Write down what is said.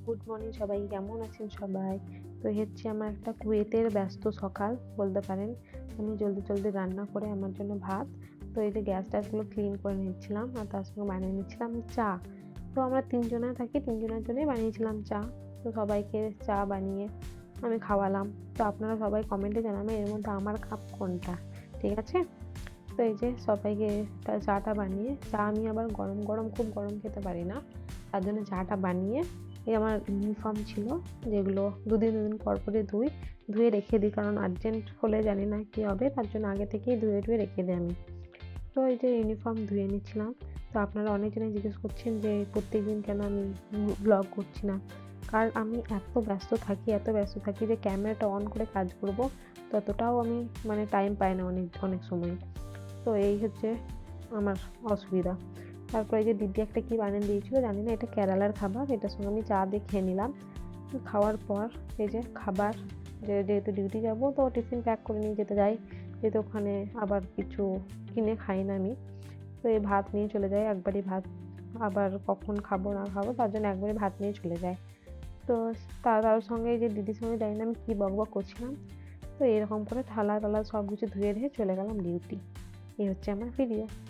Good morning সবাই, কেমন আছেন সবাই? তো এই হচ্ছে আমার একটা কুয়েতের ব্যস্ত সকাল বলতে পারেন। আমি জলদি রান্না করে আমার জন্য ভাত, তো এই যে গ্যাস-ট্যাসগুলো ক্লিন করে নিচ্ছিলাম আর তার সঙ্গে বানিয়ে নিচ্ছিলাম চা। তো আমরা ৩ জনে থাকি, ৩ জনের জন্যই বানিয়েছিলাম চা। তো সবাইকে চা বানিয়ে আমি খাওয়ালাম। তো আপনারা সবাই কমেন্টে জানাবেন এর মধ্যে আমার কাপ কোনটা, ঠিক আছে? তো এই যে সবাইকে চাটা বানিয়ে আমি আবার গরম খুব গরম খেতে পারি না। তার জন্য চাটা বানিয়ে এই আমার ইউনিফর্ম ছিল যেগুলো দুদিন পরই ধুয়ে রেখে দিই, কারণ আর্জেন্ট হলে জানি না কি হবে, তার জন্য আগে থেকেই ধুয়ে রেখে দিই আমি। তো এই যে ইউনিফর্ম ধুয়ে নিচ্ছিলাম। তো আপনারা অনেকজনই জিজ্ঞেস করছেন যে প্রত্যেকদিন কেন আমি ব্লগ করছি না। কারণ আমি এত ব্যস্ত থাকি যে ক্যামেরাটা অন করে কাজ করব ততটাও আমি টাইম পাই না অনেক সময়। তো এই হচ্ছে আমার অসুবিধা। তারপরে এই যে দিদি একটা কি বানিয়ে দিয়েছিল জানি না, এটা কেরালার খাবার, এটার সঙ্গে আমি চা দিয়ে খেয়ে নিলাম। খাওয়ার পর এই যে খাবার, যেহেতু ডিউটি যাব তো টিফিন প্যাক করে নিয়ে যেতে যাই, যেহেতু ওখানে আবার কিছু কিনে খাই না আমি। তো এই ভাত নিয়ে চলে যাই একবারই ভাত, আবার কখন খাবো না খাবো তার জন্য একবারে ভাত নিয়ে চলে যায়। তো তার সঙ্গে এই যে দিদির সঙ্গে জানি না আমি কি বকবক করছিলাম। তো এরকম করে থালা সব কিছু ধুয়ে চলে গেলাম ডিউটি। এই হচ্ছে আমার ভিডিও।